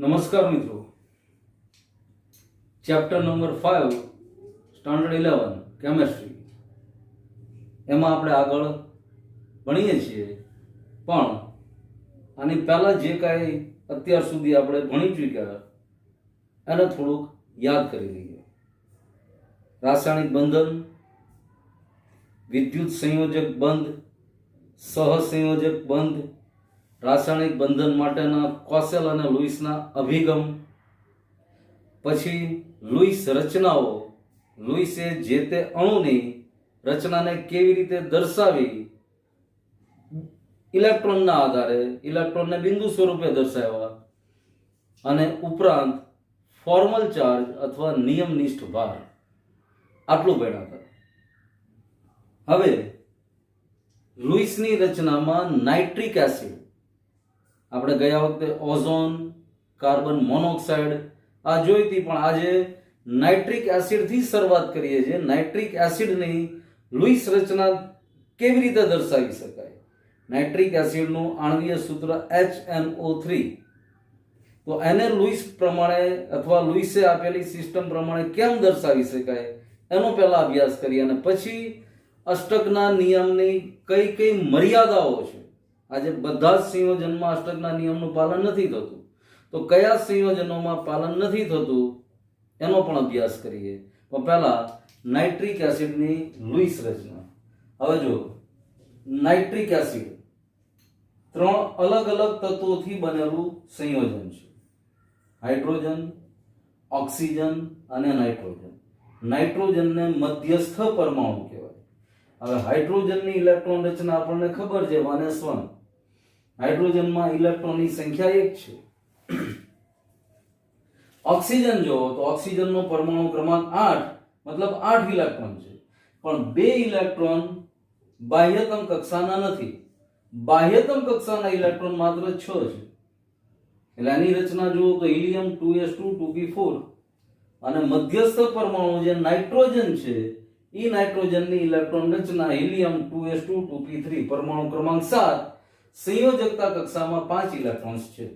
નમસ્કાર મિત્રો, chapter number 5 standard 11 chemistry એમાં આપણે આગળ ભણીએ છીએ, પણ આની પહેલા જે કાંઈ અત્યાર સુધી આપણે ભણી ચૂક્યા એને થોડુંક યાદ કરી લઈએ. રાસાયણિક બંધન, વિદ્યુત સંયોજક બંધ, સહસંયોજક બંધ, રાસાયણિક બંધન માટેના કોસેલ અને લુઈસના અભિગમ, પછી લુઈસ રચનાઓ, લુઈસે જે તે અણુની રચનાને કેવી રીતે દર્શાવી, ઇલેક્ટ્રોનના આધારે ઇલેક્ટ્રોનને બિંદુ સ્વરૂપે દર્શાવ્યા, અને ઉપરાંત ફોર્મલ ચાર્જ અથવા નિયમનિષ્ઠ ભાર. આટલું ભણ્યા હતા. હવે લુઈસની રચનામાં નાઇટ્રિક એસિડ, આપણે ગયા વખતે ઓઝોન, કાર્બન મોનોક્સાઇડ આ જોઈ હતી, પણ આજે નાઇટ્રિક એસિડથી શરૂઆત કરીએ છીએ. નાઇટ્રિક એસિડની લુઈસ રચના કેવી રીતે દર્શાવી શકાય? નાઇટ્રિક એસિડનું આણ્વીય સૂત્ર HNO3. તો એને લુઈસ પ્રમાણે અથવા લુઈસે આપેલી સિસ્ટમ પ્રમાણે કેમ દર્શાવી શકાય એનો પહેલા અભ્યાસ કરીએ, અને પછી અષ્ટકના નિયમની કઈ કઈ મર્યાદાઓ છે. આજે બધા જ સંયોજનમાં અષ્ટકના નિયમનું પાલન નથી થતું, તો કયા સંયોજનોમાં પાલન નથી થતું એનો પણ અભ્યાસ કરીએ. પણ પહેલા નાઇટ્રિક એસિડની લુઈસ રચના. હવે જો, નાઇટ્રિક એસિડ 3 અલગ અલગ તત્વોથી બનેલું સંયોજન છે: હાઇડ્રોજન, ઓક્સિજન અને નાઇટ્રોજન. નાઇટ્રોજનને મધ્યસ્થ પરમાણુ કહેવાય. હવે હાઇડ્રોજનની ઇલેક્ટ્રોન રચના આપણને ખબર છે, 1s1. હાઇડ્રોજનમાં ઇલેક્ટ્રોનની સંખ્યા 1 છે. ઓક્સિજન જો તો ઓક્સિજનનો પરમાણુ ક્રમાંક 8, મતલબ 8 ઇલેક્ટ્રોન છે, પણ 2 ઇલેક્ટ્રોન બાહ્યતમ કક્ષાના નથી. બાહ્યતમ કક્ષાના ઇલેક્ટ્રોન માત્ર 6 છે. એટલે આની રચના જુઓ તો હિલિયમ 2s2 2p4, અને મધ્યસ્થ પરમાણુ જે નાઇટ્રોજન છે એ નાઇટ્રોજનની ઇલેક્ટ્રોન રચના હિલિયમ 2s2 2p3, પરમાણુ ક્રમાંક 7, સંયોજકતા કક્ષામાં 5 ઇલેક્ટ્રોન્સ છે.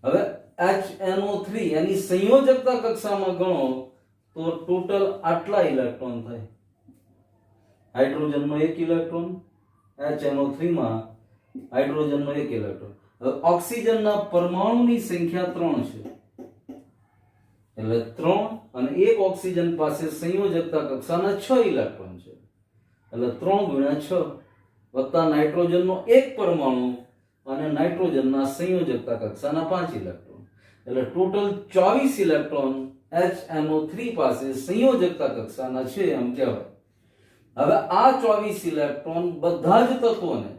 હવે HNO3 એની સંયોજકતા કક્ષામાં ગણો તો ટોટલ આટલા ઇલેક્ટ્રોન થાય. હાઇડ્રોજનનો 1 ઇલેક્ટ્રોન, HNO3 માં હાઇડ્રોજનનો 1 ઇલેક્ટ્રોન. હવે ઓક્સિજનના પરમાણુની સંખ્યા 3 છે, એટલે 3 અને 1 ઓક્સિજન પાસે સંયોજકતા કક્ષાના 6 ઇલેક્ટ્રોન છે, એટલે 3 ગુણ્યા 6 વત્તા નાઇટ્રોજનનો 1 પરમાણુ અને નાઇટ્રોજનના સંયોજકતા કક્ષાના 5 ઇલેક્ટ્રોન, એટલે ટોટલ 24 ઇલેક્ટ્રોન HNO3 પાસે સંયોજકતા કક્ષાના છે એમ કહેવાય. હવે આ 24 ઇલેક્ટ્રોન બધા જ તત્વોને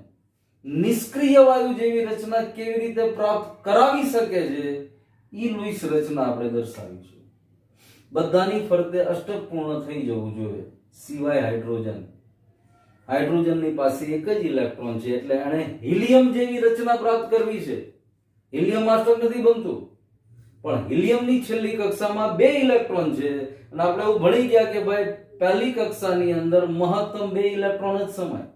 નિષ્ક્રિય વાયુ જેવી રચના કેવી રીતે પ્રાપ્ત કરાવી શકે છે એ લુઈસ રચના આપણે દર્શાવી છે. બધાની ફરતે અષ્ટક પૂર્ણ થઈ જવું જોઈએ, સિવાય હાઇડ્રોજન. હાઇડ્રોજનની પાસે 1 જ ઇલેક્ટ્રોન છે, એટલે એને હિલિયમ જેવી રચના પ્રાપ્ત કરવી છે. હિલિયમ અષ્ટક નથી બનતું, પણ હિલિયમની છેલ્લી કક્ષામાં 2 ઇલેક્ટ્રોન છે, અને આપણે એવું ભણી ગયા કે ભાઈ પહેલી કક્ષાની અંદર મહત્તમ 2 ઇલેક્ટ્રોન જ સમાય.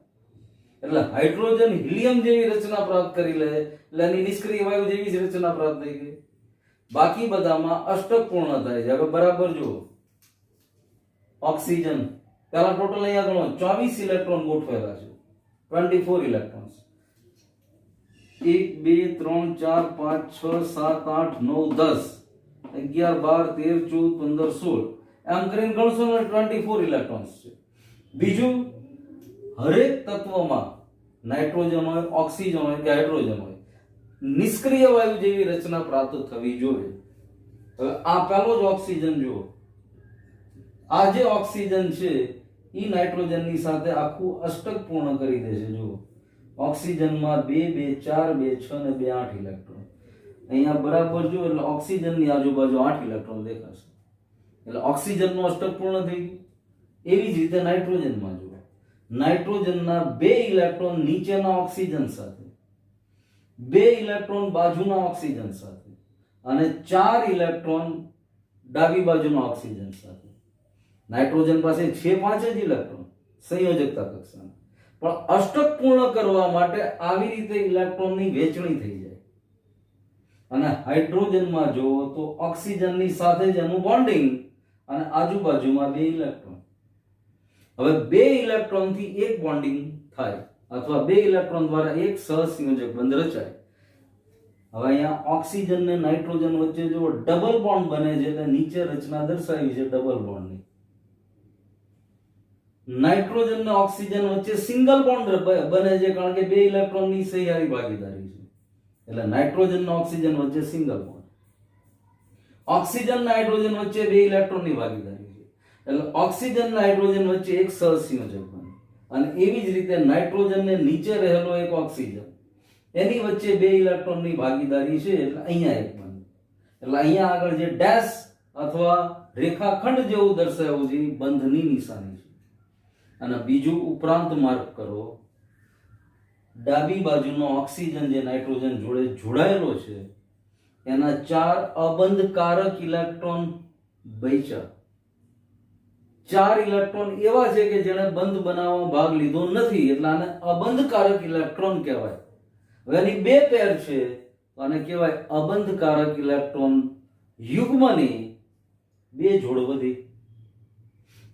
એટલે હાઇડ્રોજન હિલિયમ જેવી રચના પ્રાપ્ત કરી લે એટલે એની નિષ્ક્રિય વાયુ જેવી જ રચના પ્રાપ્ત થઈ ગઈ. બાકી બધામાં અષ્ટક પૂર્ણ થાય છે. હવે બરાબર જુઓ, ઓક્સિજન પહેલા ટોટલ અહીંયા ગણો 24 ઇલેક્ટ્રોન ગોઠવેલા છે, 24 ઇલેક્ટ્રોન્સ. 1 2 3 4 5 6 7 8 9 10 11 12 13 14 15 16 એમ કરીને ગણશો ને 24 ઇલેક્ટ્રોન્સ છે. બીજું, હરેક તત્વમાં નાઇટ્રોજન હોય, ઓક્સિજન હોય કે હાઇડ્રોજન હોય, નિષ્ક્રિય વાયુ જેવી રચના પ્રાપ્ત થવી જોઈએ. હવે આ પહેલો જ ઓક્સિજન જુઓ, આ જે ઓક્સિજન છે એ નાઇટ્રોજનની સાથે આખું અષ્ટક પૂર્ણ કરી દે છે. જુઓ, ઓક્સિજનમાં 2 2 4 2 6 ને 2 8 ઇલેક્ટ્રોન. અહીંયા બરાબર જુઓ, એટલે ઓક્સિજનની આજુબાજુ 8 ઇલેક્ટ્રોન દેખાશે, એટલે ઓક્સિજનનું અષ્ટક પૂર્ણ થઈ ગયું. એવી જ રીતે નાઇટ્રોજનમાં જુઓ, નાઇટ્રોજનના 2 ઇલેક્ટ્રોન નીચેના ઓક્સિજન સાથે, 2 ઇલેક્ટ્રોન બાજુના ઓક્સિજન સાથે, અને 4 ઇલેક્ટ્રોન ડાબી બાજુના ઓક્સિજન સાથે. નાઇટ્રોજન પાસે છે 5 જ ઇલેક્ટ્રોન સંયોજકતા કક્ષાના, પણ અષ્ટક પૂર્ણ કરવા માટે આવી રીતે ઇલેક્ટ્રોનની વહેંચણી થઈ જાય. અને હાઇડ્રોજનમાં જુઓ તો ઓક્સિજનની સાથે જ એનું બોન્ડિંગ અને આજુબાજુમાં 2 ઇલેક્ટ્રોન. હવે 2 ઇલેક્ટ્રોનથી એક બોન્ડિંગ થાય અથવા 2 ઇલેક્ટ્રોન દ્વારા એક સહસંયોજક બંધ રચાય. હવે અહીંયા ઓક્સિજન ને નાઇટ્રોજન વચ્ચે જો ડબલ બોન્ડ બને છે એટલે નીચે રચના દર્શાવી છે ડબલ બોન્ડની. નાઇટ્રોજન ને ઓક્સિજન વચ્ચે સિંગલ બોન્ડ બને છે કારણ કે 2 ઇલેક્ટ્રોનની સહિયારી ભાગીદારી છે એટલે નાઇટ્રોજન અને ઓક્સિજન વચ્ચે સિંગલ બોન્ડ. ઓક્સિજન અને હાઇડ્રોજન વચ્ચે 2 ઇલેક્ટ્રોનની ભાગીદારી છે એટલે ઓક્સિજન અને હાઇડ્રોજન વચ્ચે એક સહસંયોજક બને. અને એવી જ રીતે નાઇટ્રોજન ને નીચે રહેલો એક ઓક્સિજન એની વચ્ચે 2 ઇલેક્ટ્રોનની ભાગીદારી છે એટલે અહીંયા એક બને. એટલે અહીંયા આગળ જે ડેશ અથવા રેખાખંડ જેવું દર્શાવ્યું છે બંધની નિશાની છે. અને બીજું ઉપરાંત માર્ક કરો, ડાબી બાજુનો ઓક્સિજન જે નાઇટ્રોજન જોડે જોડાયેલો છે એના 4 અબંધકારક ઇલેક્ટ્રોન બચ્યા. 4 ઇલેક્ટ્રોન એવા છે કે જેણે બંધ બનાવવામાં ભાગ લીધો નથી એટલે આને અબંધકારક ઇલેક્ટ્રોન કહેવાય. હવે એની 2 પેર છે તો આને કહેવાય અબંધકારક ઇલેક્ટ્રોન યુગ્મની 2 જોડ વધી.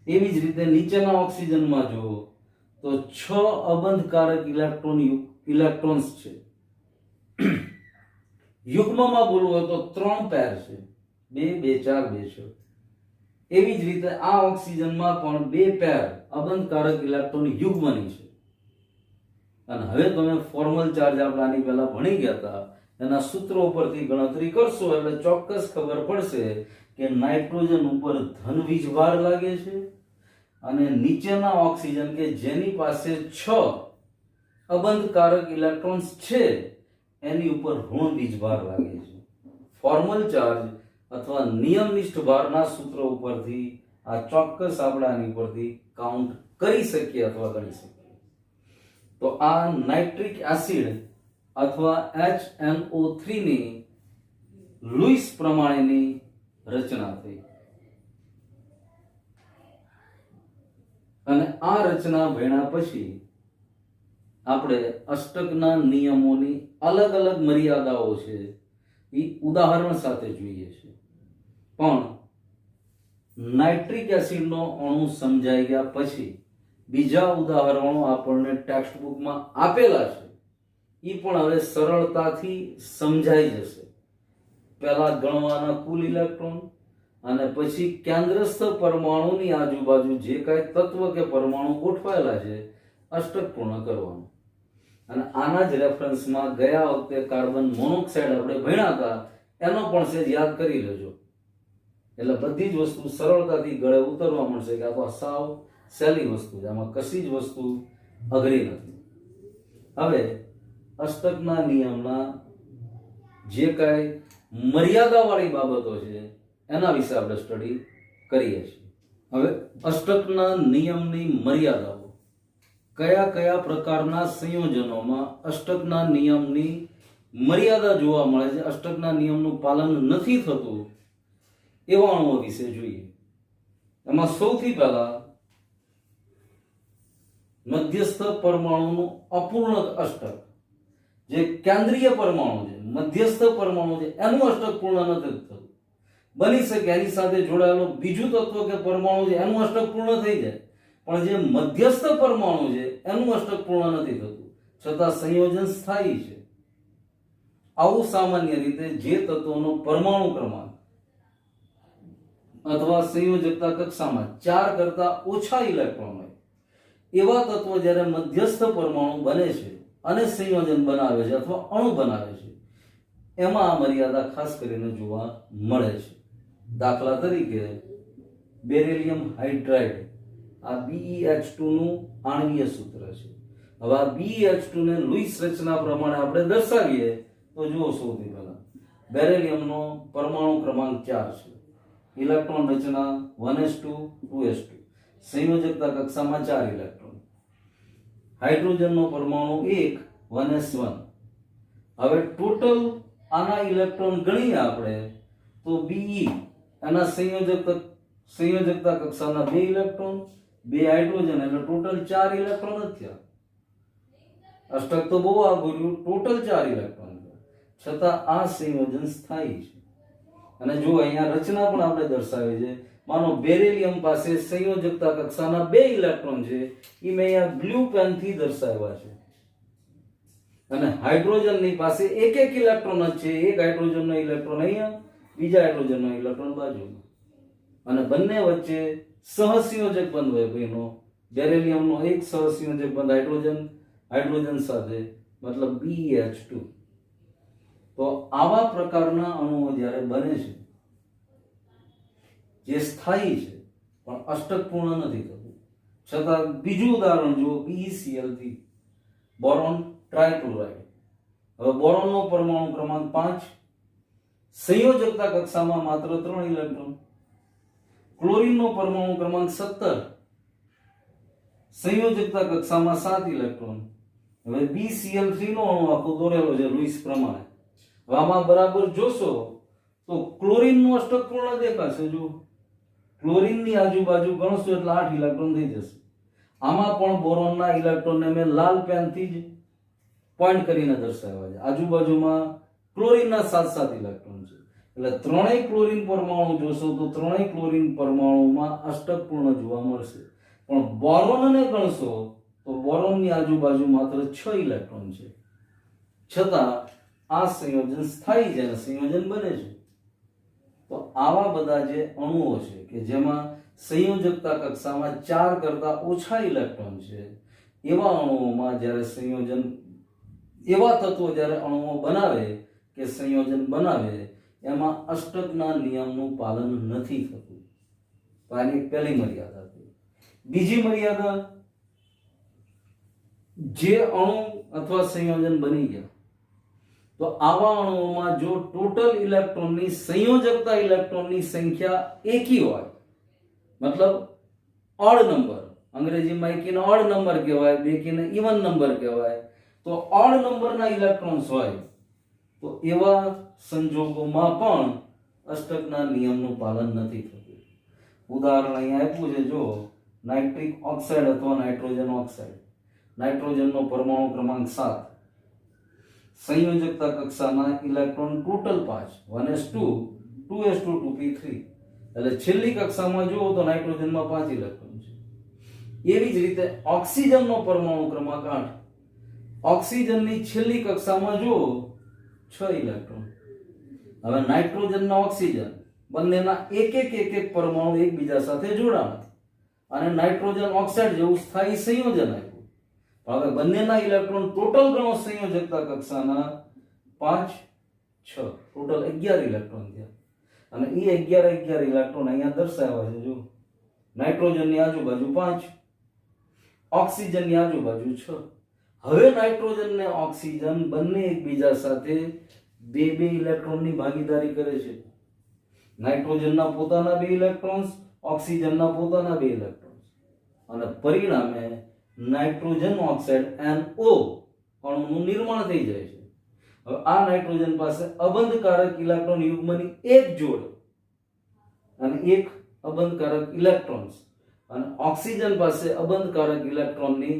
એવી જ રીતે નીચેના ઓક્સિજનમાં જુઓ તો 6 અબંધકારક ઇલેક્ટ્રોન્સ છે. યુગ્મમાં બોલવું હોય તો 3 પેર છે, 2 2 4 2 6. એવી જ રીતે આ ઓક્સિજનમાં પણ 2 પેર અબંધકારક ઇલેક્ટ્રોન યુગ્મની છે. અને હવે તમે ફોર્મલ ચાર્જ આપણે આની પહેલા ભણી ગયા હતા એના સૂત્રો પરથી ગણતરી કરશો એટલે ચોક્કસ ખબર પડશે કે નાઇટ્રોજન ઉપર ધન વીજભાર લાગે છે અને નીચેના ઓક્સિજન કે જેની પાસે 6 અબંધકારક ઇલેક્ટ્રોન્સ છે એની ઉપર ઋણ વીજભાર લાગે છે. ફોર્મલ ચાર્જ અથવા નિયમનિષ્ઠ ભારના સૂત્ર ઉપરથી આ ચોક્કસ આપણે આની ઉપરથી કાઉન્ટ કરી શકીએ અથવા ગણી શકીએ. તો આ નાઇટ્રિક એસિડ અથવા HNO3 ની લુઈસ પ્રમાણેની રચના થઈ. અને આ રચના ભણ્યા પછી આપણે અષ્ટકના નિયમોની અલગ અલગ મર્યાદાઓ છે એ ઉદાહરણ સાથે જોઈએ છે. પણ નાઇટ્રિક એસિડનો અણુ સમજાઈ ગયા પછી બીજા ઉદાહરણો આપણને ટેક્સ્ટ બુકમાં આપેલા છે એ પણ હવે સરળતાથી સમજાઈ જશે. પહેલા ગણવાના કુલ ઇલેક્ટ્રોન અને પછી કેન્દ્રસ્થ પરમાણુની આજુબાજુ જે કાંઈ તત્વ કે પરમાણુ ગોઠવાયેલા છે અષ્ટક પૂર્ણ કરવાનું. અને આના જ રેફરન્સમાં ગયા વખતે કાર્બન મોનોક્સાઇડ આપણે ભણ્યા હતા એનો પણ સેજ યાદ કરી લેજો એટલે બધી જ વસ્તુ સરળતાથી ગળે ઉતરવા મળશે કે આ તો સાવ સહેલી વસ્તુ છે, આમાં કશી જ વસ્તુ અઘરી નથી. હવે અષ્ટકના નિયમના જે કાંઈ મર્યાદાવાળી બાબતો છે એના વિશે આપણે સ્ટડી કરીએ છીએ. હવે અષ્ટકના નિયમની મર્યાદાઓ, કયા કયા પ્રકારના સંયોજનોમાં અષ્ટકના નિયમની મર્યાદા જોવા મળે છે, અષ્ટકના નિયમનું પાલન નથી થતું એવા અણુઓ વિશે જોઈએ. એમાં સૌથી પહેલા મધ્યસ્થ પરમાણુનું અપૂર્ણ અષ્ટક, જે કેન્દ્રીય પરમાણુ છે, મધ્યસ્થ પરમાણુ છે, એનું અષ્ટક પૂર્ણ નથી થતું. બની શકે એની સાથે જોડાયેલો બીજું તત્વ કે પરમાણુ છે એનું અષ્ટક પૂર્ણ થઈ જાય, પણ જે મધ્યસ્થ પરમાણુ છે એનું અષ્ટક પૂર્ણ નથી થતું, છતાં સંયોજન સ્થાયી છે. આવું સામાન્ય રીતે જે તત્વનો પરમાણુ ક્રમાંક અથવા સંયોજકતા કક્ષામાં 4 કરતા ઓછા ઇલેક્ટ્રોન હોય એવા તત્વો જ્યારે મધ્યસ્થ પરમાણુ બને છે અને સંયોજન બનાવે છે અથવા અણુ બનાવે છે એમાં આ મર્યાદા ખાસ કરીને જોવા મળે છે. દાખલા તરીકે બેરિલિયમ હાઇડ્રાઇડ, આ BeH2 નું આણ્વીય સૂત્ર છે. હવે આ BeH2 ને લુઈસ રચના પ્રમાણે આપણે દર્શાવીએ તો જુઓ, સૌથી પહેલા બેરિલિયમનો પરમાણુ ક્રમાંક 4 છે, ઇલેક્ટ્રોન રચના 1s2 2s2, સંયોજકતા કક્ષામાં 4 ઇલેક્ટ્રોન. હાઇડ્રોજનનો પરમાણુ 1 1s1. હવે ટોટલ આના ઇલેક્ટ્રોન ગણીએ આપણે તો Be આના સંયોજકતા કક્ષાના 2 ઇલેક્ટ્રોન, 2 હાઇડ્રોજન એટલે ટોટલ 4 ઇલેક્ટ્રોન જ થયા. અષ્ટક તો બહુ આઘું, ટોટલ 4 ઇલેક્ટ્રોન, છતાં આ સંયોજન સ્થાયી છે. અને જો અહીંયા રચના પણ આપણે દર્શાવી છે. માનો બેરિલિયમ પાસે સંયોજકતા કક્ષાના 2 ઇલેક્ટ્રોન છે, એ મેં અહીંયા બ્લુ પેન થી દર્શાવ્યા છે. અને હાઇડ્રોજનની પાસે એક ઇલેક્ટ્રોન જ છે. એક હાઇડ્રોજનનો ઇલેક્ટ્રોન અહીંયા, બીજા હાઇડ્રોજનનો ઇલેક્ટ્રોન બાજુમાં. અને બંને વચ્ચે સહસંયોજક બંધ હોય ભાઈનો. બેરિલિયમનો એક સહસંયોજક બંધ હાઇડ્રોજન સાથે, મતલબ BH2. તો આવા પ્રકારના અણુઓ જ્યારે બને છે જે સ્થાયી છે પણ અષ્ટકપૂર્ણ નથી થતું, છતાં બીજું ઉદાહરણ જુઓ BeCl3, બોરોન ટ્રાયક્લોરાઇડ. હવે બોરોનનો પરમાણુ ક્રમાંક 5, સંયોજકતા કક્ષામાં માત્ર 3 ઇલેક્ટ્રોન. ક્લોરીનનો પરમાણુ ક્રમાંક 17, સંયોજકતા કક્ષામાં 7 ઇલેક્ટ્રોન. હવે BeCl3 નો અણુ આખો દોરેલો છે લુઈસ પ્રમાણે. હવે આમાં બરાબર જોશો તો ક્લોરીનનું અષ્ટક પૂર્ણ દેખાશે. જો ક્લોરીનની આજુબાજુ ગણશો એટલે 8 ઇલેક્ટ્રોન થઈ જશે. આમાં પણ બોરોનના ઇલેક્ટ્રોનને મેં લાલ પેનથી જ પોઈન્ટ કરીને દર્શાવ્યા છે. આજુબાજુમાં ક્લોરીનના 7 ઇલેક્ટ્રોન છે. એટલે ત્રણેય ક્લોરીન પરમાણુ જોશો તો ત્રણેય ક્લોરીન પરમાણુમાં અષ્ટક પૂર્ણ જોવા મળશે. પણ બોરોનને ગણશો તો બોરોનની આજુબાજુ માત્ર 6 ઇલેક્ટ્રોન છે. છતાં આ સંયોજન સ્થાયી છે અને સંયોજન બને છે. તો આવા બધા જે અણુઓ છે કે જેમાં સંયોજકતા કક્ષામાં 4 કરતા ઓછા ઇલેક્ટ્રોન છે, એવા અણુઓમાં જ્યારે સંયોજન, એવા તત્વો જ્યારે અણુઓ બનાવે કે સંયોજન બનાવે, એમાં અષ્ટકના નિયમનું પાલન નથી થતું. તો આની પહેલી મર્યાદા થઈ. બીજી મર્યાદા, જે અણુ અથવા સંયોજન બની ગયા તો આવા અણુઓમાં જો ટોટલ ઇલેક્ટ્રોનની સંયોજકતા ઇલેક્ટ્રોનની સંખ્યા એકી હોય, મતલબ ઓડ નંબર, અંગ્રેજીમાં એકીને ઓડ નંબર કહેવાય, બેકીને ઇવન નંબર કહેવાય. તો ઓડ નંબરના ઇલેક્ટ્રોન્સ હોય તો એવા સંજોગોમાં પણ અષ્ટકના નિયમનું પાલન નથી થતું. ઉદાહરણ અહીંયા આપ્યું છે. જો નાઇટ્રિક ઓક્સાઇડ અથવા નાઇટ્રોજન ઓક્સાઇડ, નાઇટ્રોજનનો પરમાણુ ક્રમાંક 7, સંયોજકતા કક્ષાના electron total 5, 1s2, 2s2, 2p3. એટલે છેલ્લી કક્ષામાં જુઓ તો નાઇટ્રોજનમાં 5 ઇલેક્ટ્રોન છે. એવી જ રીતે ઓક્સિજનનો પરમાણુ ક્રમાંક 8, ઓક્સિજનની છેલ્લી કક્ષામાં જુઓ 6 ઇલેક્ટ્રોન. હવે નાઇટ્રોજનના ઓક્સિજન બંનેના એક પરમાણુ એકબીજા સાથે જોડાણ અને નાઇટ્રોજન ઓક્સાઇડ જેવું સ્થાયી સંયોજન આપ્યું. હવે બંનેના ઇલેક્ટ્રોન ટોટલ ગણો સંયોજકતા કક્ષાના 5, 6, ટોટલ 11 ઇલેક્ટ્રોન થયા. અને એ 11 ઇલેક્ટ્રોન અહીંયા દર્શાવ્યા છે. જો નાઇટ્રોજનની આજુબાજુ 5, ઓક્સિજનની આજુબાજુ 6. હવે નાઇટ્રોજન ને ઓક્સિજન બંને એકબીજા સાથે બે ઇલેક્ટ્રોનની ભાગીદારી કરે છે. નાઇટ્રોજનના પોતાના 2 ઇલેક્ટ્રોન્સ, ઓક્સિજનના પોતાના 2 ઇલેક્ટ્રોન્સ, અને પરિણામે નાઇટ્રોજન ઓક્સાઇડ NO અણુનું નિર્માણ થઈ જાય છે. હવે આ નાઇટ્રોજન પાસે અબંધકારક ઇલેક્ટ્રોન યુગ્મની એક જોડ અને એક અબંધકારક ઇલેક્ટ્રોન્સ, અને ઓક્સિજન પાસે અબંધકારક ઇલેક્ટ્રોનની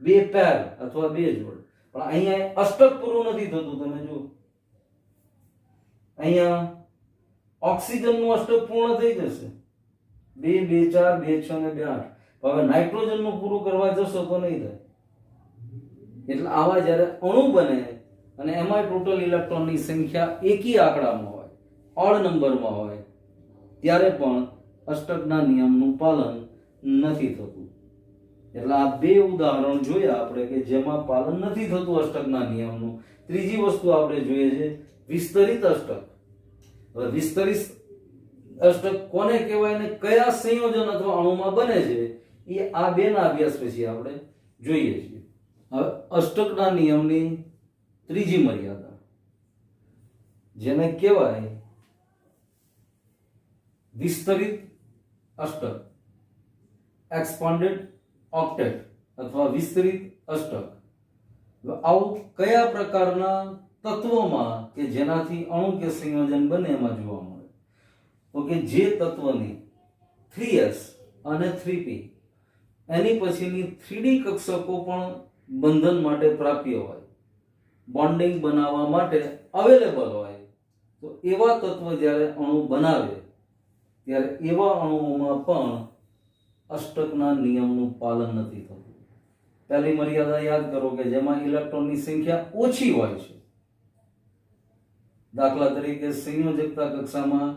2 પેર અથવા 2 જોડ. પણ અહીંયા અષ્ટક પૂરું નથી થતું. તમે જુઓ અહીંયા ઓક્સિજનનું અષ્ટક પૂર્ણ થઈ જશે, 2, 2, 4, 2, 6 અને 2, 8. હવે નાઇટ્રોજનનું પૂરું કરવા જશો તો નહીં થાય. એટલે આવા જ્યારે અણુ બને અને એમાં ટોટલ ઇલેક્ટ્રોનની સંખ્યા એકી આંકડામાં હોય, ઓડ નંબરમાં હોય, ત્યારે પણ અષ્ટકના નિયમનું પાલન નથી થતું. એટલે આ 2 ઉદાહરણ જોયા આપણે કે જેમાં પાલન નથી થતું અષ્ટકના નિયમનું. ત્રીજી વસ્તુ આપણે જોઈએ છે વિસ્તરિત અષ્ટક. હવે વિસ્તરિત અષ્ટક કોને કહેવાય ને કયા સંયોજન અથવા અણુમાં બને છે, એ આ 2 ના અભ્યાસ પછી આપણે જોઈએ છીએ. હવે અષ્ટકના નિયમની ત્રીજી મર્યાદા, જેને કહેવાય વિસ્તરિત અષ્ટક, એક્સપાન્ડેડ ઓક્ટેટ અથવા વિસ્તરિત અષ્ટક. આવું કયા પ્રકારના તત્વોમાં કે જેનાથી અણુ કે સંયોજન બને એમાં જોવા મળે? તો કે જે તત્વની 3s અને 3p એની પછીની 3d કક્ષકો પણ બંધન માટે પ્રાપ્ય હોય, બોન્ડિંગ બનાવવા માટે અવેલેબલ હોય તો એવા તત્વ જ્યારે અણુ બનાવે ત્યારે એવા અણુઓમાં પણ અષ્ટકના નિયમનું પાલન નથી થતું. પહેલી મર્યાદા યાદ કરો કે જેમાં ઇલેક્ટ્રોનની સંખ્યા ઓછી હોય છે. દાખલા તરીકે સંયોજકતા કક્ષામાં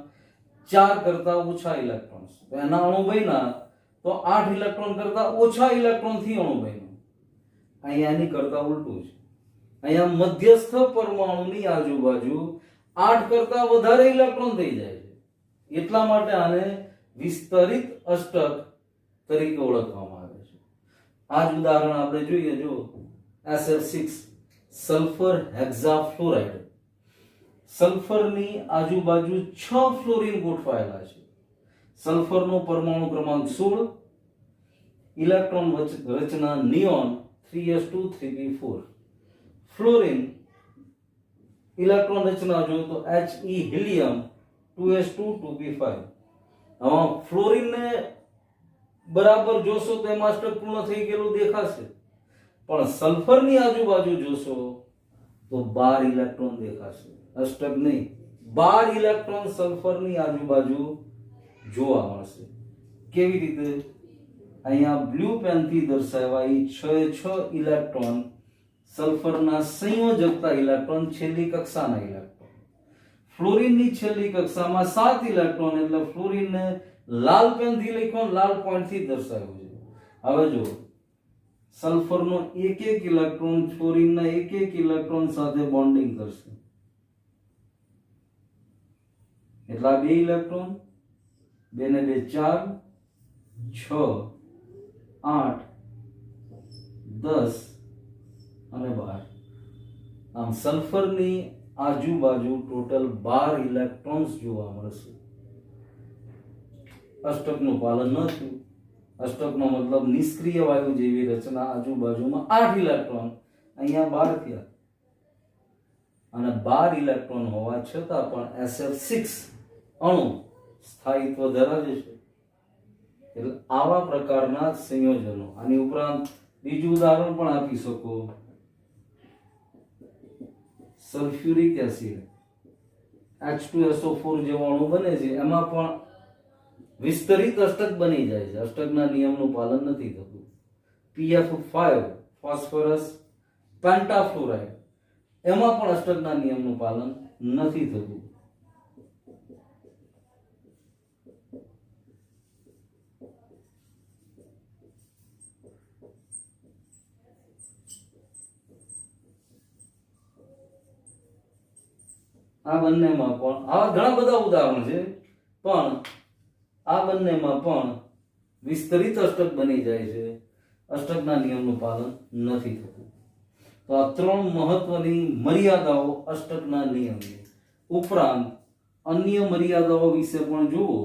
4 કરતા ઓછા ઇલેક્ટ્રોન્સ, તો એના અણુ બન્યા તો 8 ઇલેક્ટ્રોન કરતા ઓછા ઇલેક્ટ્રોનથી અણુ બન્યો. અહીંયા એની કરતા ઉલટું છે. અહીંયા મધ્યસ્થ પરમાણુની આજુબાજુ 8 કરતા વધારે ઇલેક્ટ્રોન થઈ જાય છે. એટલા માટે આને વિસ્તરિત અષ્ટક તરીકે ઓળખવામાં આવે છે. આ જ ઉદાહરણ આપણે જોઈએ, જો SF6 સલ્ફર હેક્સાફ્લોરાઇડ. સલ્ફરની આજુબાજુ 6 ફ્લોરીન ગોઠવાયેલા છે. સલ્ફરનો પરમાણુ ક્રમાંક 16, ઇલેક્ટ્રોન રચના neon 3s2 3p4. Fluorine electron રચના જો તો He હિલિયમ 2s2 2p5. આમાં ફ્લોરીનને બરાબર જોશો તો એમાં અષ્ટક પૂર્ણ થઈ ગયેલું દેખાશે, પણ સલ્ફરની આજુબાજુ જોશો તો 12 ઇલેક્ટ્રોન દેખાશે. અષ્ટક નહીં, 12 ઇલેક્ટ્રોન સલ્ફરની આજુબાજુ જોવા મળશે. કેવી રીતે? અહીંયા બ્લુ પેનથી દર્શાવાય 6 ઇલેક્ટ્રોન સલ્ફરના સંયોજકતા ઇલેક્ટ્રોન, છેલ્લી કક્ષાના ઇલેક્ટ્રોન. ફ્લોરીનની છેલ્લી કક્ષામાં 7 ઇલેક્ટ્રોન, એટલે ફ્લોરીનને લાલ પેનથી લખ્યો, લાલ પોઈન્ટથી દર્શાવ્યું છે. હવે જો સલ્ફરનો એક ઇલેક્ટ્રોન ફ્લોરીનના એક ઇલેક્ટ્રોન સાથે બોન્ડિંગ કરશે, એટલે 2 ઇલેક્ટ્રોન, 2 ને 2 4, 6, 8, 10 અને 12. આમ સલ્ફરની આજુબાજુ ટોટલ 12 ઇલેક્ટ્રોન્સ જોવા મળશે. અષ્ટકનું પાલન ન થયું. અષ્ટકનો મતલબ નિષ્ક્રિય વાયુ જેવી રચના, આજુબાજુમાં 8 ઇલેક્ટ્રોન, અહીંયા 12 થયા. અને 12 ઇલેક્ટ્રોન હોવા છતાં પણ SF6 અણુ સ્થાયિત્વ ધરાવે છે. એટલે આવા પ્રકારના સંયોજનો. આની ઉપરાંત બીજું ઉદાહરણ પણ આપી શકો. સલ્ફ્યુરિક એસિડ H2SO4 જેવો અણુ બને છે, એમાં પણ વિસ્તરિત અષ્ટક બની જાય છે. અષ્ટકના નિયમનું પાલન નથી થતું. PF5 ફોસ્ફરસ પેન્ટાફ્લોરાઇડ, એમાં પણ અષ્ટકના નિયમનું પાલન નથી થતું. આ બંનેમાં પણ આવા ઘણા બધા ઉદાહરણ છે, પણ આ બંનેમાં પણ વિસ્તરિત અષ્ટક બની જાય છે. અષ્ટકના નિયમનું પાલન નથી થતું. તો આ 3 મહત્વની મર્યાદાઓ અષ્ટકના નિયમની. ઉપરાંત અન્ય મર્યાદાઓ વિશે પણ જુઓ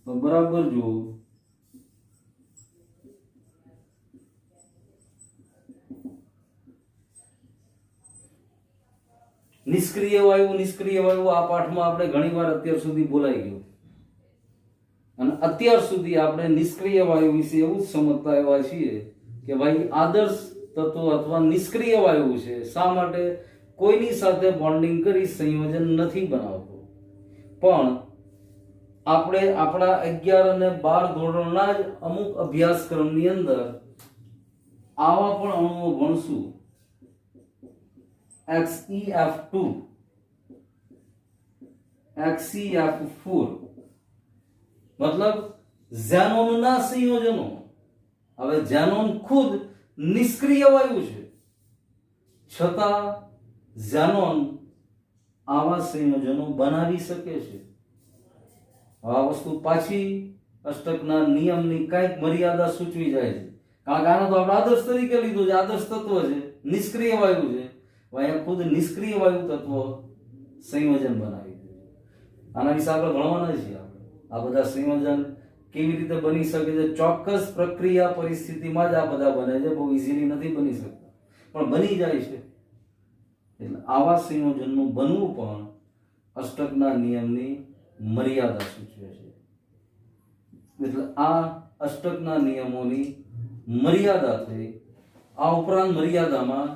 તો બરાબર જુઓ. નિષ્ક્રિય વાયુ આ પાઠમાં આપણે ઘણીવાર અત્યાર સુધી બોલાઈ ગયું, અને અત્યાર સુધી આપણે નિષ્ક્રિય વાયુ વિશે એવું જ સમજતા આવ્યા છીએ કે ભાઈ આદર્શ તત્વ અથવા નિષ્ક્રિય વાયુ છે. શા માટે? કોઈની સાથે બોન્ડિંગ કરી સંયોજન નથી બનાવતો. પણ આપણે આપણા 11 અને 12 ધોરણના જ અમુક અભ્યાસક્રમની અંદર આવા પણ અણુઓ ભણશું. XeF2, XeF4, મતલબ ઝેનોનના સંયોજનો. હવે ઝેનોન ખુદ નિષ્ક્રિય વાયુ છે, છતાં ઝેનોન આવા સંયોજનો બનાવી શકે છે. આ વસ્તુ પાછી અષ્ટકના નિયમની કઈક મર્યાદા સૂચવી જાય છે. કારણ કે આનો તો આપણે આદર્શ તરીકે લીધું છે, આદર્શ તત્વ છે, નિષ્ક્રિય વાયુ છે. અહીંયા ખુદ નિષ્ક્રિય વાયુ તત્વ સંયોજન બનાવી દે. આના વિશે આપણે ભણવાના છીએ. આ બધા સંયોજન કેવી રીતે બની શકે છે, ચોક્કસ પ્રક્રિયા પરિસ્થિતિમાં જ આ બધા બને છે. બહુ ઇઝીલી નથી બની શકતા, પણ બની જાય છે. એટલે આવા સંયોજનનું બનવું પણ અષ્ટકના નિયમની મર્યાદા સૂચવે છે. એટલે આ અષ્ટકના નિયમોની મર્યાદા થઈ. આ ઉપરાંત મર્યાદામાં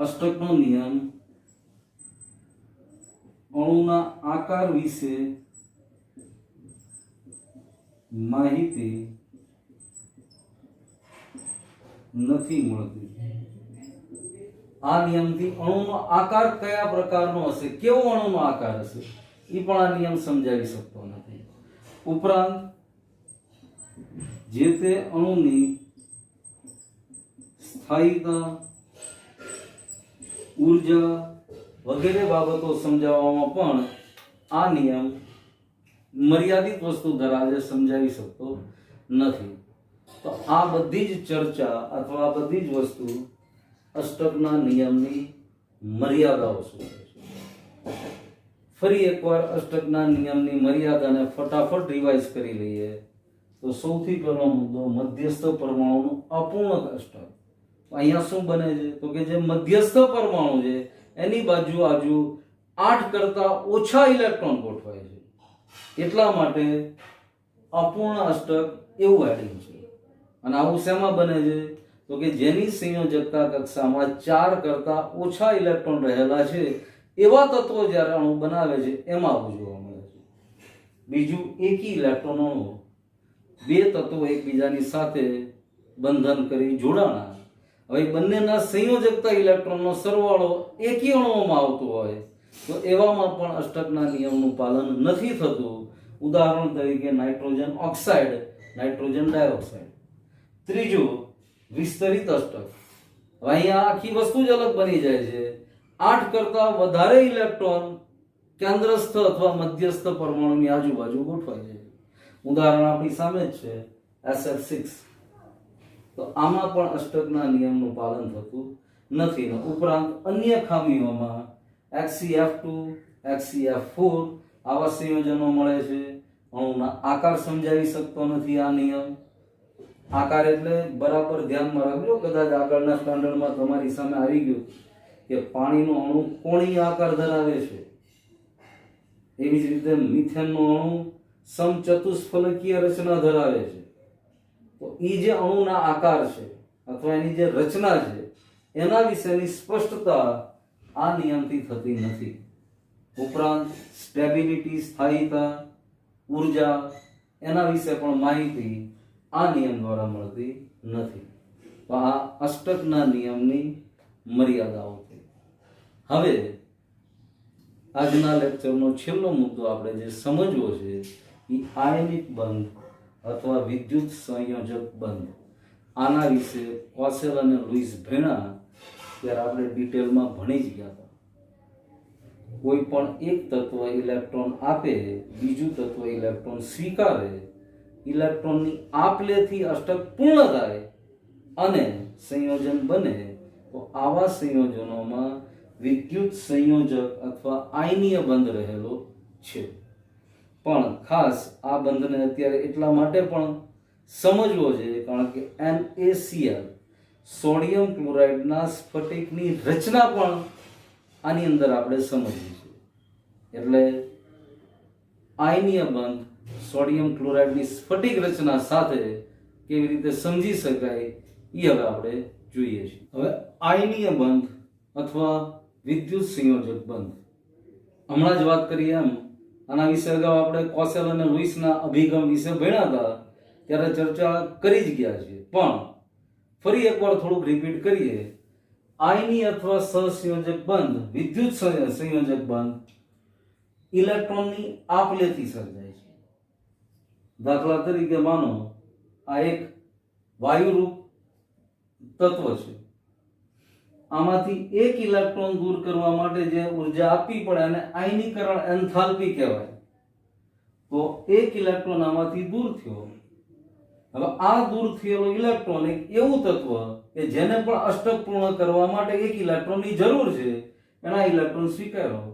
અષ્ટકનો નિયમ અણુના આકાર વિશે માહિતી નથી મળતી. આ નિયમથી અણુનો આકાર કયા પ્રકારનો હશે, કેવો અણુનો આકાર હશે, એ પણ આ નિયમ સમજાવી શકતો નથી. ઉપરાંત જે તે અણુની સ્થાયીતા, ઉર્જા વગેરે બાબતો સમજાવવામાં પણ આ નિયમ મર્યાદિત વસ્તુ ધરાવે, સમજાવી શકતો નથી. તો આ બધી જ ચર્ચા અથવા આ બધી જ વસ્તુ અષ્ટકના નિયમની મર્યાદાઓ શું છે. ફરી એકવાર અષ્ટકના નિયમની મર્યાદાને ફટાફટ રિવાઇઝ કરી લઈએ. તો સૌથી પહેલો મુદ્દો મધ્યસ્થ પરમાણુનું અપૂર્ણાંક અષ્ટક. અહીંયા શું બને છે તો કે જે મધ્યસ્થ પરમાણુ છે એની આજુ 8 કરતા ઓછા ઇલેક્ટ્રોન ગોઠવાય છે, એટલા માટે અપૂર્ણ અષ્ટક એવું હેડિંગ છે. અને આવું શેમાં બને છે તો કે જેની સંયોજકતા કક્ષામાં 4 કરતા ઓછા ઇલેક્ટ્રોન રહેલા છે એવા તત્વો જ્યારે અણુ બનાવે છે એમાં આવું જોવા મળે છે. બીજું, એકી ઇલેક્ટ્રોન અણુ, બે તત્વો એકબીજાની સાથે બંધન કરી જોડાણા, હવે બંનેના સંયોજકતા ઇલેક્ટ્રોનનો સરવાળો એકી અણુઓમાં આવતો હોય તો એવામાં પણ અષ્ટકના નિયમનું પાલન નથી થતું. ઉદાહરણ તરીકે નાઇટ્રોજન ઓક્સાઇડ, નાઇટ્રોજન ડાયોક્સાઇડ. ત્રીજું, વિસ્તરિત અષ્ટક. હવે અહીંયા આખી વસ્તુ જ અલગ બની જાય છે. 8 કરતા વધારે ઇલેક્ટ્રોન કેન્દ્રસ્થ અથવા મધ્યસ્થ પરમાણુની આજુબાજુ ગોઠવાય છે. ઉદાહરણ આપણી સામે જ છે, SF6. તો આમાં પણ અષ્ટકના નિયમનું પાલન થતું નથી. ઉપરાંત અન્ય ખામીઓમાં HCF2, HCF4 આવા સંયોજનો મળે છે. અણુના આકાર સમજાવી શકતો નથી આ નિયમ. આકાર એટલે બરાબર ધ્યાનમાં રાખજો, કદાચ આગળના સ્ટાન્ડર્ડમાં તમારી સામે આવી ગયું કે પાણીનો અણુ કોણીય આકાર ધરાવે છે, એવી જ રીતે મિથેનનો અણુ સમચતુષ્ફલકીય રચના ધરાવે છે. તો એ જે અણુના આકાર છે અથવા એની જે રચના છે એના વિશેની સ્પષ્ટતા આ નિયમથી થતી નથી. ઉપરાંત સ્ટેબિલિટી, સ્થાયીતા, ઉર્જા એના વિશે પણ માહિતી આ નિયમ દ્વારા મળતી નથી. તો આ અષ્ટકના નિયમની મર્યાદાઓ થઈ. હવે આજના લેક્ચરનો છેલ્લો મુદ્દો આપણે જે સમજવો છે એ આયનિક બંધ અથવા વિદ્યુત સંયોજક બંધ. આના વિશે કોસેલ અને લુઈસ ભેણા ત્યારે આપણે ડિટેલમાં ભણી જ ગયા હતા. કોઈ પણ એક તત્વ ઇલેક્ટ્રોન આપે, બીજું તત્વ ઇલેક્ટ્રોન સ્વીકારે, ઇલેક્ટ્રોનની આપલેથી અષ્ટક પૂર્ણ થાય અને સંયોજન બને તો આવા સંયોજનોમાં વિદ્યુત સંયોજક અથવા આયનીય બંધ રહેલો છે. પણ ખાસ આ બંધને અત્યારે એટલા માટે પણ સમજવો છે કારણ કે NaCl સોડિયમ ક્લોરાઇડના સ્ફટિકની રચના પણ આની અંદર આપણે સમજવી છે. એટલે આયનીય બંધ સોડિયમ ક્લોરાઇડની સ્ફટિક રચના સાથે કેવી રીતે સમજી શકાય એ હવે આપણે જોઈએ છીએ. હવે આયનીય બંધ અથવા વિદ્યુત સંયોજક બંધ, હમણાં જ વાત કરીએ એમ આના વિશે અગાઉ આપણે કોસેલ અને લુઈસના અભિગમ વિશે ભણ્યા હતા ત્યારે ચર્ચા કરી જ ગયા છે. પણ ફરી એકવાર થોડુંક રિપીટ કરીએ. આયની અથવા સહસંયોજક બંધ, વિદ્યુત સંયોજક બંધ ઇલેક્ટ્રોનની આપલેથી સર્જાય છે. દાખલા તરીકે માનો આ એક વાયુરૂપ તત્વ છે, આમાંથી એક ઇલેક્ટ્રોન દૂર કરવા માટે જે ઉર્જા આપવી પડે અને આયનીકરણ એન્થાલ્પી કહેવાય. તો એક ઇલેક્ટ્રોન આમાંથી દૂર થયો. હવે આ દૂર થયેલો ઇલેક્ટ્રોન એક એવું તત્વ કે જેને પણ અષ્ટક પૂર્ણ કરવા માટે એક ઇલેક્ટ્રોનની જરૂર છે, એના ઇલેક્ટ્રોન સ્વીકાર્યો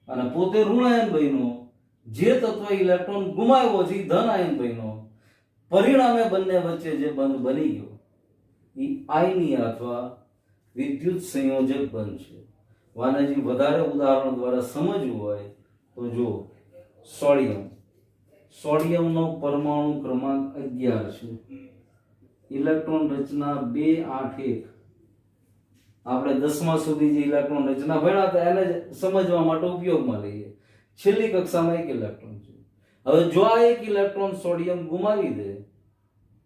અને પોતે ઋણાયન બન્યો. જે તત્વ ઇલેક્ટ્રોન ગુમાવ્યો છે ધન આયન બન્યો. પરિણામે બંને વચ્ચે જે બંધ બની ગયો એ આયનીય અથવા વિદ્યુત સંયોજક બંધ છે. વાનાજી વધારે ઉદાહરણ દ્વારા સમજવું હોય તો જો સોડિયમનો પરમાણુ ક્રમાંક 11 છે, ઇલેક્ટ્રોન રચના 281, આપણે 10મા સુધી જે ઇલેક્ટ્રોન રચના ભણ્યા હતા એને જ સમજવા માટે ઉપયોગમાં લઈએ. છેલ્લી કક્ષામાં 1 ઇલેક્ટ્રોન છે. હવે જો આ 1 ઇલેક્ટ્રોન સોડિયમ ગુમાવી દે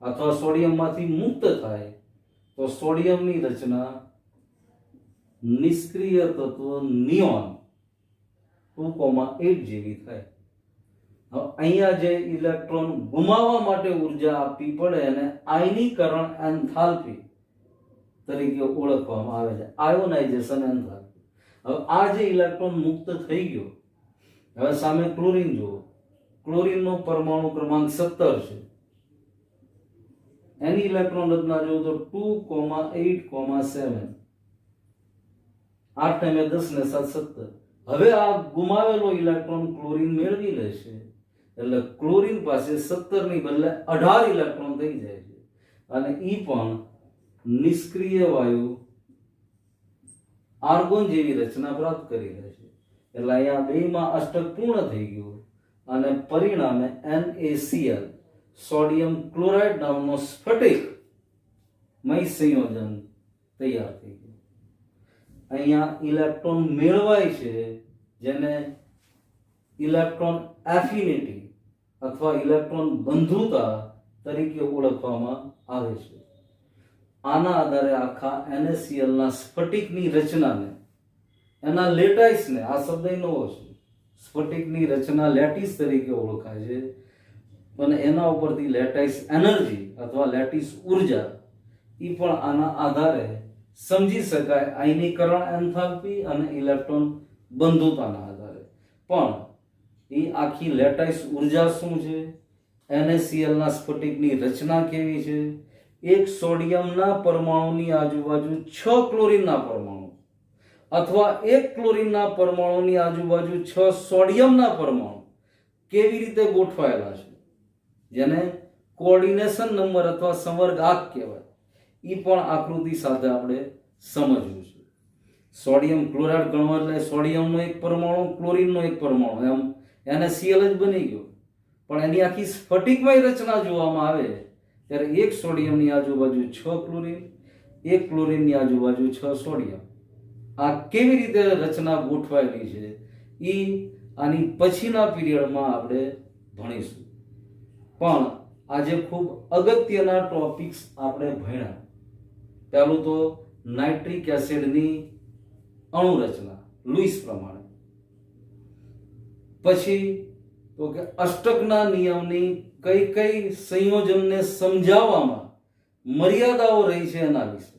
અથવા સોડિયમમાંથી મુક્ત થાય તો સોડિયમની રચના નિષ્ક્રિય તત્વ નિયોન 2,8 જેવી થાય. હવે અહીંયા જે ઇલેક્ટ્રોન ગુમાવવા માટે ઉર્જા આપવી પડે એને આયનીકરણ એન્થાલ્પી તરીકે ઓળખવામાં આવે છે, આયોનાઇઝેશન એન્થાલ્પી. હવે આ જે ઇલેક્ટ્રોન મુક્ત થઈ ગયો, હવે સામે ક્લોરીન જુઓ. ક્લોરીનનો પરમાણુ ક્રમાંક 17 છે. એની ઇલેક્ટ્રોન રચના જુઓ તો 2,8,7. 8 ને 10 ને 7 17. હવે આ ગુમાવેલો ઇલેક્ટ્રોન ક્લોરીન મેળવી લેશે એટલે ક્લોરીન પાસે 17 ની બદલે 18 ઇલેક્ટ્રોન થઈ જાય છે અને ઈ પણ નિષ્ક્રિય વાયુ આર્ગોન જેવી રચના પ્રાપ્ત કરી લે છે. એટલે અહીંયા બેમાં અષ્ટક પૂર્ણ થઈ ગયું અને પરિણામે NaCl સોડિયમ ક્લોરાઇડ નામનો સ્ફટિકમય સંયોજન તૈયાર થઈ ગયું. અહીંયા ઇલેક્ટ્રોન મેળવાય છે જેને ઇલેક્ટ્રોન એફિનિટી અથવા ઇલેક્ટ્રોન બંધુતા તરીકે ઓળખવામાં આવે છે. આના આધારે આખા NaCl ના સ્ફટિકની રચનાને, એના લેટાઇસને, આ શબ્દ નવો છે, સ્ફટિકની રચના લેટિસ તરીકે ઓળખાય છે અને એના ઉપરથી લેટાઇસ એનર્જી અથવા લેટિસ ઉર્જા એ પણ આના આધારે સમજી શકાય, આયનીકરણ એન્થાલ્પી અને ઇલેક્ટ્રોન બંધુતાના આધારે. પણ એ આખી લેટાઇસ ઉર્જા શું છે, NaCl ના સ્ફટિકની રચના કેવી છે, એક સોડિયમના પરમાણુની આજુબાજુ 6 ક્લોરીનના પરમાણુ અથવા એક ક્લોરીનના પરમાણુની આજુબાજુ 6 સોડિયમના પરમાણુ કેવી રીતે ગોઠવાયેલા છે, જેને કોઓર્ડિનેશન નંબર અથવા સંવર્ગાંક કહેવાય, એ પણ આકૃતિ સાથે આપણે સમજવું છે. સોડિયમ ક્લોરાઇડ ગણવા એટલે સોડિયમનો એક પરમાણુ, ક્લોરીનનો એક પરમાણુ, એમ NaCl જ બની ગયો. પણ એની આખી સ્ફટિકમય રચના જોવામાં આવે ત્યારે એક સોડિયમની આજુબાજુ 6 ક્લોરીન, એક ક્લોરીનની આજુબાજુ 6 સોડિયમ. આ કેવી રીતે રચના ગોઠવાયેલી છે એ આની પછીના પીરિયડમાં આપણે ભણીશું. પણ આજે ખૂબ અગત્યના ટોપિક્સ આપણે ભણ્યા. પહેલું તો નાઇટ્રિક એસિડની અણુ રચના લુઈસ પ્રમાણે, પછી તો કે અષ્ટકના નિયમની કઈ કઈ સંયોજનને સમજાવવામાં મર્યાદાઓ રહી છે એના વિશે.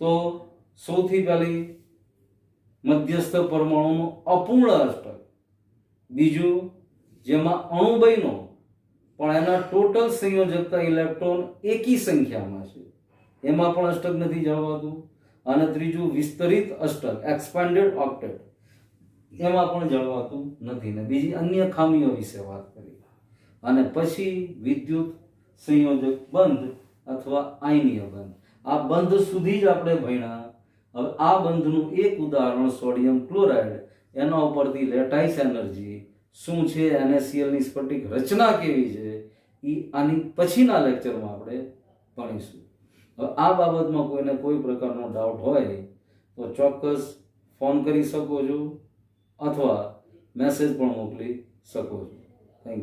તો સૌથી પહેલી મધ્યસ્થ પરમાણુનું અપૂર્ણ અષ્ટક, બીજું જેમાં અણુ બન્યો પણ એના ટોટલ સંયોજકતા ઇલેક્ટ્રોન એકી સંખ્યામાં છે, એમાં પણ અષ્ટક નથી જળવાતું, અને ત્રીજું વિસ્તરિત અષ્ટક એક્સપાન્ડેડ ઓક્ટેટ, એમાં પણ જળવાતું નથી, ને બીજી અન્ય ખામીઓ વિશે વાત કરી. અને પછી વિદ્યુત સંયોજક બંધ અથવા આયનીય બંધ. આ બંધ સુધી જ આપણે ભણ્યા. હવે આ બંધનું એક ઉદાહરણ સોડિયમ ક્લોરાઇડ, એના ઉપરથી લેટાઇસ એનર્જી શું છે, NaCl ની સ્ફટિક રચના કેવી છે, એ આની પછીના લેક્ચરમાં આપણે ભણીશું. હવે આ બાબતમાં કોઈને કોઈ પ્રકારનો ડાઉટ હોય તો ચોક્કસ ફોન કરી શકો છો અથવા મેસેજ પણ મોકલી શકો છો. Thank you.